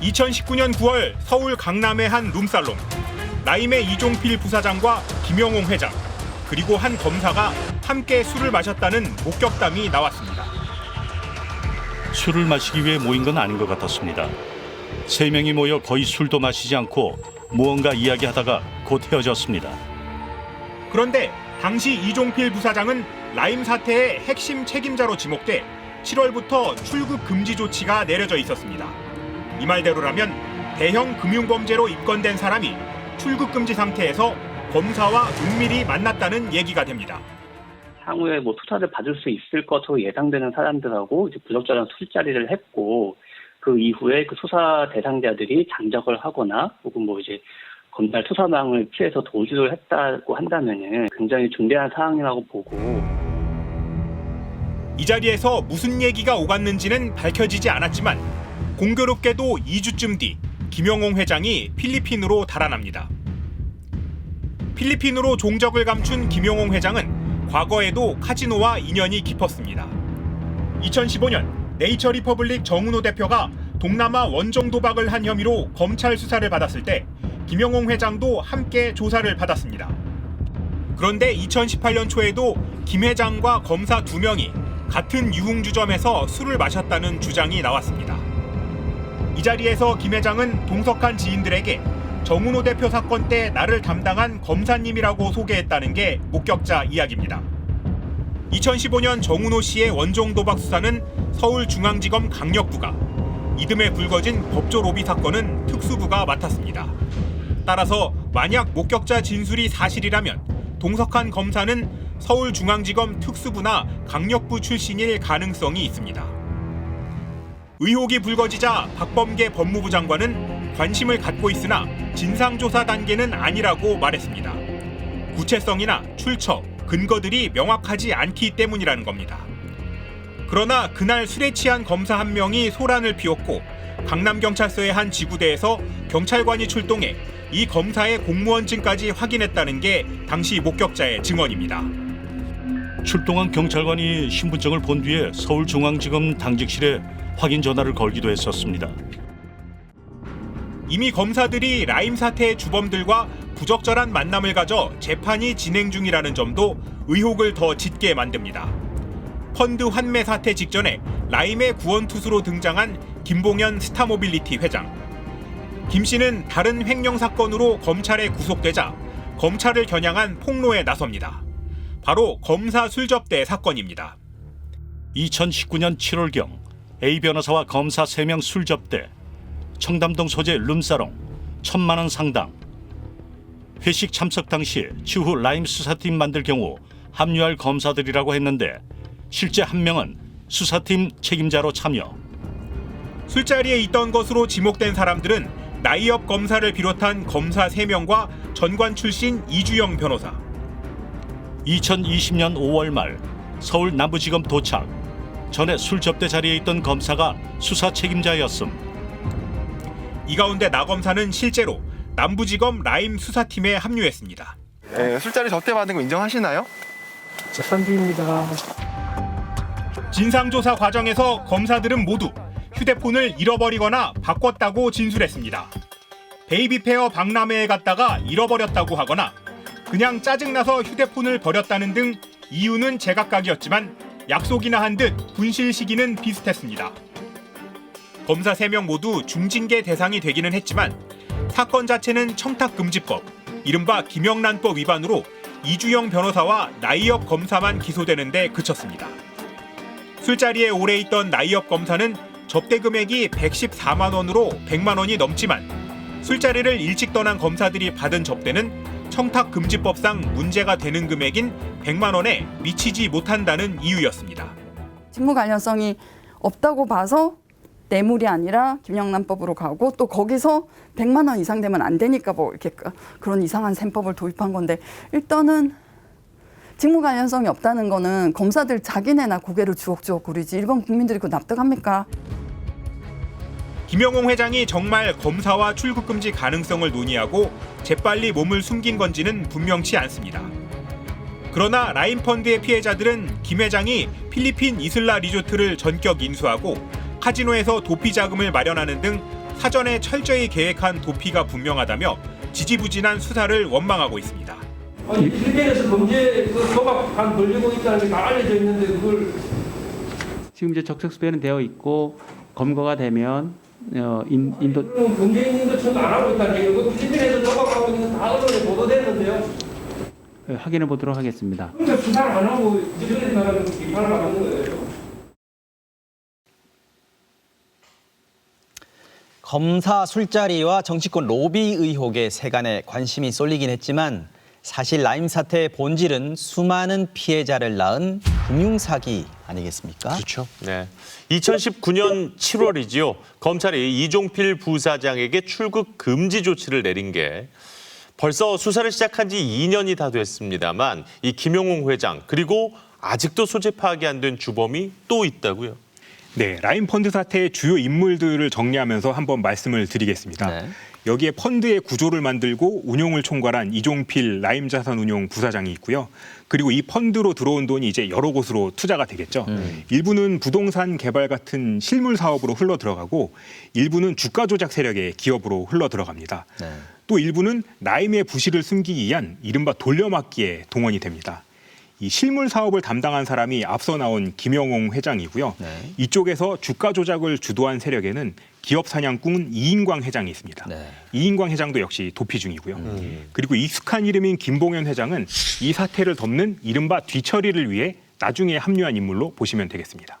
2019년 9월 서울 강남의 한 룸살롱. 라임의 이종필 부사장과 김영홍 회장, 그리고 한 검사가 함께 술을 마셨다는 목격담이 나왔습니다. 술을 마시기 위해 모인 건 아닌 것 같았습니다. 3명이 모여 거의 술도 마시지 않고 무언가 이야기하다가 곧 헤어졌습니다. 그런데 당시 이종필 부사장은 라임 사태의 핵심 책임자로 지목돼 7월부터 출국 금지 조치가 내려져 있었습니다. 이 말대로라면 대형 금융범죄로 입건된 사람이 출국 금지 상태에서 검사와 은밀히 만났다는 얘기가 됩니다. 향후에 수사를 받을 수 있을 것으로 예상되는 사람들하고 이제 부적절한 술자리를 했고, 그 이후에 그 수사 대상자들이 장적을 하거나 혹은 이제 검찰 수사망을 피해서 도주를 했다고 한다면은 굉장히 중대한 사항이라고 보고. 이 자리에서 무슨 얘기가 오갔는지는 밝혀지지 않았지만 공교롭게도 2주쯤 뒤 김영홍 회장이 필리핀으로 달아납니다. 필리핀으로 종적을 감춘 김영홍 회장은 과거에도 카지노와 인연이 깊었습니다. 2015년 네이처리퍼블릭 정은호 대표가 동남아 원정 도박을 한 혐의로 검찰 수사를 받았을 때 김영홍 회장도 함께 조사를 받았습니다. 그런데 2018년 초에도 김 회장과 검사 2명이 같은 유흥주점에서 술을 마셨다는 주장이 나왔습니다. 이 자리에서 김 회장은 동석한 지인들에게 정은호 대표 사건 때 나를 담당한 검사님이라고 소개했다는 게 목격자 이야기입니다. 2015년 정은호 씨의 원정 도박 수사는 서울중앙지검 강력부가, 이듬해 불거진 법조 로비 사건은 특수부가 맡았습니다. 따라서 만약 목격자 진술이 사실이라면 동석한 검사는 서울중앙지검 특수부나 강력부 출신일 가능성이 있습니다. 의혹이 불거지자 박범계 법무부 장관은 관심을 갖고 있으나 진상조사 단계는 아니라고 말했습니다. 구체성이나 출처, 근거들이 명확하지 않기 때문이라는 겁니다. 그러나 그날 술에 취한 검사 한 명이 소란을 피웠고 강남경찰서의 한 지구대에서 경찰관이 출동해 이 검사의 공무원증까지 확인했다는 게 당시 목격자의 증언입니다. 출동한 경찰관이 신분증을 본 뒤에 서울중앙지검 당직실에 확인 전화를 걸기도 했었습니다. 이미 검사들이 라임 사태의 주범들과 부적절한 만남을 가져 재판이 진행 중이라는 점도 의혹을 더 짙게 만듭니다. 펀드 환매 사태 직전에 라임의 구원투수로 등장한 김봉현 스타모빌리티 회장. 김 씨는 다른 횡령 사건으로 검찰에 구속되자 검찰을 겨냥한 폭로에 나섭니다. 바로 검사 술접대 사건입니다. 2019년 7월경 A 변호사와 검사 3명 술접대, 청담동 소재 룸사롱, 1,000만 원 상당. 회식 참석 당시 추후 라임 수사팀 만들 경우 합류할 검사들이라고 했는데 실제 한 명은 수사팀 책임자로 참여. 술자리에 있던 것으로 지목된 사람들은 나이업 검사를 비롯한 검사 3명과 전관 출신 이주영 변호사. 2020년 5월 말 서울 남부지검 도착. 전에 술 접대 자리에 있던 검사가 수사 책임자였음. 이 가운데 나 검사는 실제로 남부지검 라임 수사팀에 합류했습니다. 네, 술자리 접대받은 거 인정하시나요? 재판부입니다. 진상조사 과정에서 검사들은 모두 휴대폰을 잃어버리거나 바꿨다고 진술했습니다. 베이비페어 박람회에 갔다가 잃어버렸다고 하거나 그냥 짜증나서 휴대폰을 버렸다는 등 이유는 제각각이었지만 약속이나 한 듯 분실 시기는 비슷했습니다. 검사 3명 모두 중징계 대상이 되기는 했지만 사건 자체는 청탁금지법, 이른바 김영란법 위반으로 이주영 변호사와 나이업 검사만 기소되는데 그쳤습니다. 술자리에 오래 있던 나이업 검사는 접대 금액이 114만 원으로 100만 원이 넘지만 술자리를 일찍 떠난 검사들이 받은 접대는 청탁금지법상 문제가 되는 금액인 100만 원에 미치지 못한다는 이유였습니다. 직무 관련성이 없다고 봐서 뇌물이 아니라 김영란법으로 가고 또 거기서 100만 원 이상 되면 안 되니까 이렇게 그런 이상한 셈법을 도입한 건데 일단은 직무 관련성이 없다는 거는 검사들 자기네나 고개를 주걱주걱 구리지 일반 국민들이 그거 납득합니까? 김영홍 회장이 정말 검사와 출국 금지 가능성을 논의하고 재빨리 몸을 숨긴 건지는 분명치 않습니다. 그러나 라임펀드의 피해자들은 김 회장이 필리핀 이슬라 리조트를 전격 인수하고 카지노에서 도피 자금을 마련하는 등 사전에 철저히 계획한 도피가 분명하다며 지지부진한 수사를 원망하고 있습니다. 아니, 필리핀에서 범죄 도박 벌리고 있다는 게 다 알려져 있는데 그걸 지금 이제 적색 수배는 되어 있고 검거가 되면 인도 문재인 것처럼 안 하고 있다는 게 그 필리핀에서 도박하고 있는 거 다 언론에 보도됐는데요. 확인해 보도록 하겠습니다. 그러니까 수사를 안 하고 이들이 나가는 비판을 받는 거예요. 검사 술자리와 정치권 로비 의혹에 세간의 관심이 쏠리긴 했지만 사실 라임 사태의 본질은 수많은 피해자를 낳은 금융사기 아니겠습니까? 그렇죠. 네. 2019년 7월이지요. 검찰이 이종필 부사장에게 출국 금지 조치를 내린 게 벌써 수사를 시작한 지 2년이 다 됐습니다만 이 김용웅 회장 그리고 아직도 소재 파악이 안 된 주범이 또 있다고요. 네, 라임 펀드 사태의 주요 인물들을 정리하면서 한번 말씀을 드리겠습니다. 네. 여기에 펀드의 구조를 만들고 운용을 총괄한 이종필 라임 자산운용 부사장이 있고요. 그리고 이 펀드로 들어온 돈이 이제 여러 곳으로 투자가 되겠죠. 일부는 부동산 개발 같은 실물 사업으로 흘러 들어가고 일부는 주가 조작 세력의 기업으로 흘러 들어갑니다. 네. 또 일부는 라임의 부실을 숨기기 위한 이른바 돌려막기에 동원이 됩니다. 이 실물 사업을 담당한 사람이 앞서 나온 김영홍 회장이고요. 네. 이쪽에서 주가 조작을 주도한 세력에는 기업 사냥꾼 이인광 회장이 있습니다. 네. 이인광 회장도 역시 도피 중이고요. 그리고 익숙한 이름인 김봉현 회장은 이 사태를 덮는 이른바 뒤처리를 위해 나중에 합류한 인물로 보시면 되겠습니다.